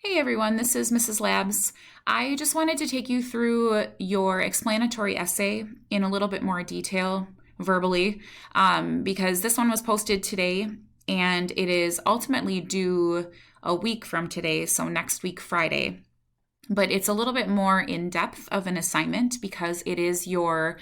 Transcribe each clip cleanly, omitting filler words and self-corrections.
Hey everyone, this is Mrs. Labs. I just wanted to take you through your explanatory essay in a little bit more detail verbally because this one was posted today and it is ultimately due a week from today, so next week, Friday. But it's a little bit more in depth of an assignment because it is your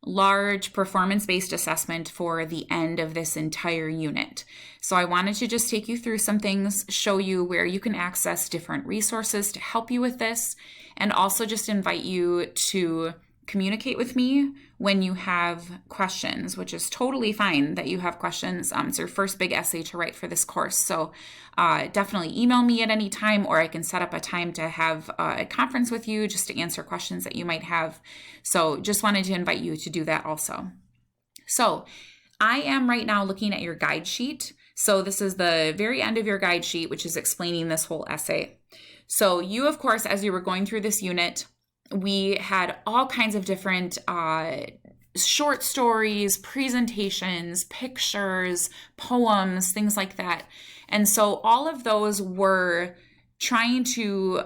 large performance-based assessment for the end of this entire unit. So I wanted to just take you through some things, show you where you can access different resources to help you with this, and also just invite you to communicate with me when you have questions, which is totally fine that you have questions. It's your first big essay to write for this course. So definitely email me at any time, or I can set up a time to have a conference with you just to answer questions that you might have. So just wanted to invite you to do that also. So I am right now looking at your guide sheet. So this is the very end of your guide sheet, which is explaining this whole essay. So you, of course, as you were going through this unit, we had all kinds of different short stories, presentations, pictures, poems, things like that. And so all of those were trying to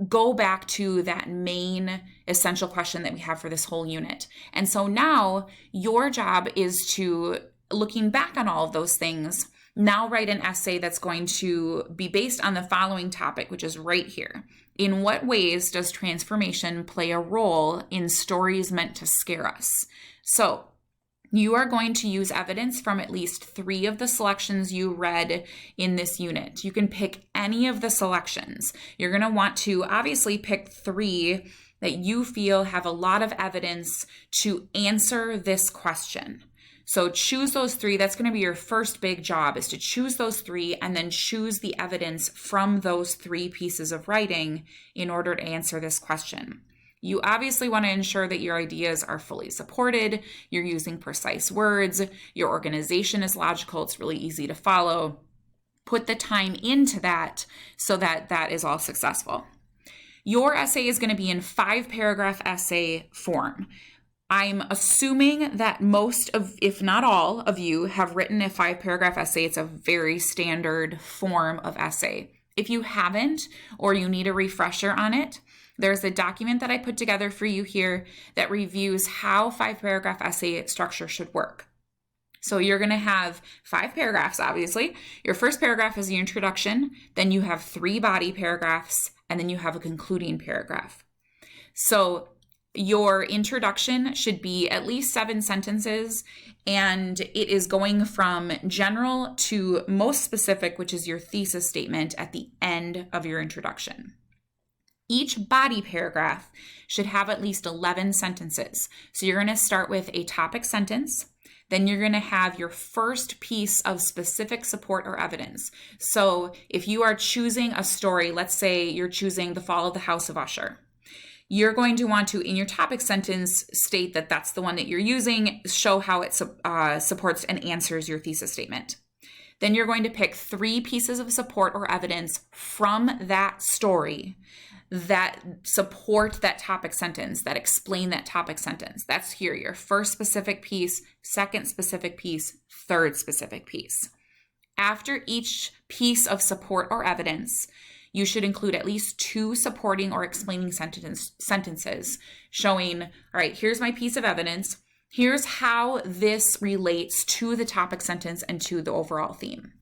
go back to that main essential question that we have for this whole unit. And so now your job is to, looking back on all of those things, now write an essay that's going to be based on the following topic, which is right here. In what ways does transformation play a role in stories meant to scare us? So you are going to use evidence from at least 3 of the selections you read in this unit. You can pick any of the selections. You're going to want to obviously pick 3 that you feel have a lot of evidence to answer this question. So choose those 3. That's going to be your first big job, is to choose those 3 and then choose the evidence from those 3 pieces of writing in order to answer this question. You obviously want to ensure that your ideas are fully supported, you're using precise words, your organization is logical, it's really easy to follow. Put the time into that so that that is all successful. Your essay is going to be in 5-paragraph essay form. I'm assuming that most of, if not all of you, have written a 5-paragraph essay. It's a very standard form of essay. If you haven't, or you need a refresher on it, there's a document that I put together for you here that reviews how 5-paragraph essay structure should work. So you're going to have 5 paragraphs, obviously. Your first paragraph is the introduction, then you have 3 body paragraphs, and then you have a concluding paragraph. So your introduction should be at least 7 sentences, and it is going from general to most specific, which is your thesis statement at the end of your introduction. Each body paragraph should have at least 11 sentences. So you're going to start with a topic sentence. Then you're going to have your first piece of specific support or evidence. So if you are choosing a story, let's say you're choosing The Fall of the House of Usher, you're going to want to, in your topic sentence, state that that's the one that you're using, show how it supports and answers your thesis statement. Then you're going to pick 3 pieces of support or evidence from that story that support that topic sentence, that explain that topic sentence. That's here, your first specific piece, second specific piece, third specific piece. After each piece of support or evidence, you should include at least 2 supporting or explaining sentences showing, all right, here's my piece of evidence. Here's how this relates to the topic sentence and to the overall theme.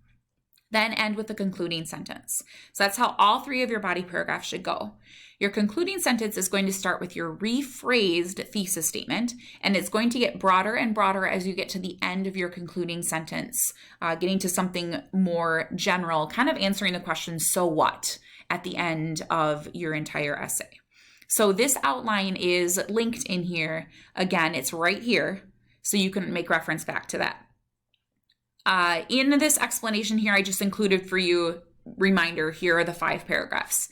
Then end with the concluding sentence. So that's how all 3 of your body paragraphs should go. Your concluding sentence is going to start with your rephrased thesis statement, and it's going to get broader and broader as you get to the end of your concluding sentence, getting to something more general, kind of answering the question, so what, at the end of your entire essay. So this outline is linked in here. Again, it's right here, so you can make reference back to that. In this explanation here, I just included for you, reminder, here are the 5 paragraphs.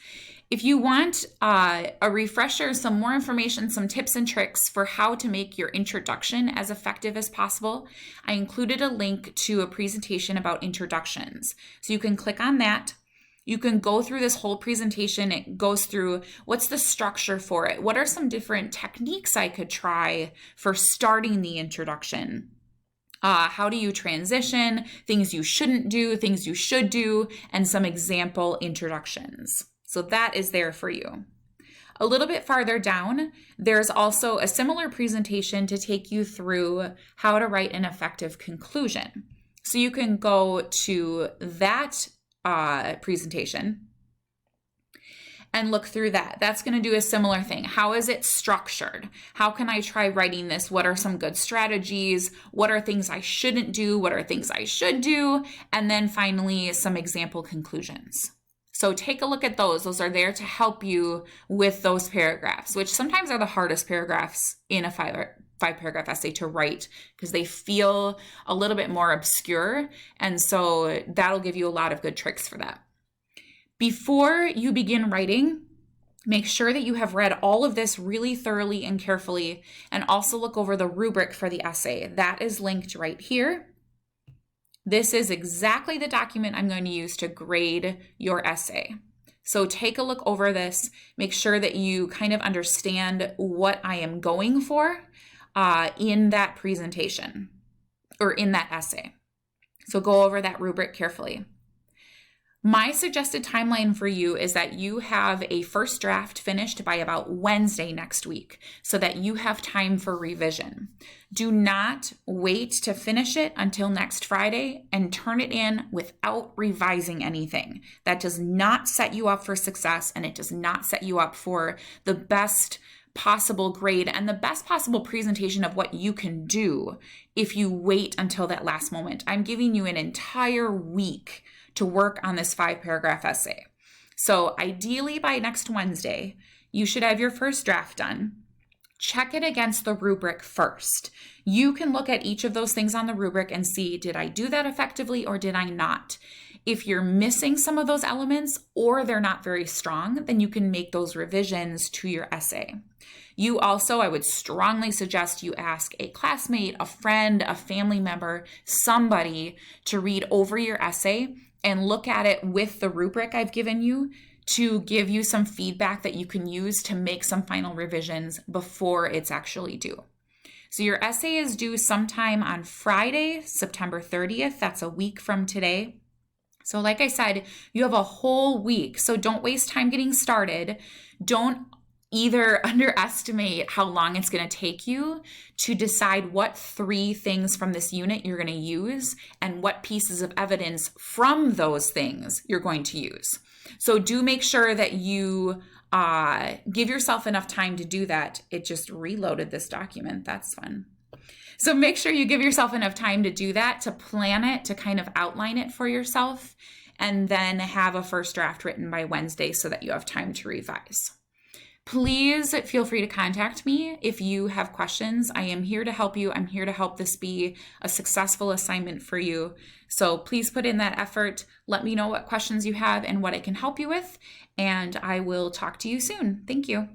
If you want a refresher, some more information, some tips and tricks for how to make your introduction as effective as possible, I included a link to a presentation about introductions. So you can click on that. You can go through this whole presentation. It goes through what's the structure for it. What are some different techniques I could try for starting the introduction? How do you transition, things you shouldn't do, things you should do, and some example introductions. So that is there for you. A little bit farther down, there's also a similar presentation to take you through how to write an effective conclusion. So you can go to that presentation and look through that. That's going to do a similar thing. How is it structured? How can I try writing this? What are some good strategies? What are things I shouldn't do? What are things I should do? And then finally, some example conclusions. So take a look at those. Those are there to help you with those paragraphs, which sometimes are the hardest paragraphs in a five-paragraph essay to write because they feel a little bit more obscure. And so that'll give you a lot of good tricks for that. Before you begin writing, make sure that you have read all of this really thoroughly and carefully, and also look over the rubric for the essay. That is linked right here. This is exactly the document I'm going to use to grade your essay. So take a look over this, make sure that you kind of understand what I am going for in that presentation or in that essay. So go over that rubric carefully. My suggested timeline for you is that you have a first draft finished by about Wednesday next week so that you have time for revision. Do not wait to finish it until next Friday and turn it in without revising anything. That does not set you up for success, and it does not set you up for the best possible grade and the best possible presentation of what you can do if you wait until that last moment. I'm giving you an entire week to work on this 5-paragraph essay. So ideally by next Wednesday, you should have your first draft done. Check it against the rubric first. You can look at each of those things on the rubric and see, did I do that effectively or did I not? If you're missing some of those elements or they're not very strong, then you can make those revisions to your essay. You also, I would strongly suggest you ask a classmate, a friend, a family member, somebody to read over your essay and look at it with the rubric I've given you to give you some feedback that you can use to make some final revisions before it's actually due. So your essay is due sometime on Friday, September 30th. That's a week from today. So like I said, you have a whole week. So don't waste time getting started. Don't either underestimate how long it's going to take you to decide what 3 things from this unit you're going to use and what pieces of evidence from those things you're going to use. So do make sure that you give yourself enough time to do that. It just reloaded this document. That's fun. So make sure you give yourself enough time to do that, to plan it, to kind of outline it for yourself, and then have a first draft written by Wednesday so that you have time to revise. Please feel free to contact me if you have questions. I am here to help you. I'm here to help this be a successful assignment for you. So please put in that effort. Let me know what questions you have and what I can help you with, and I will talk to you soon. Thank you.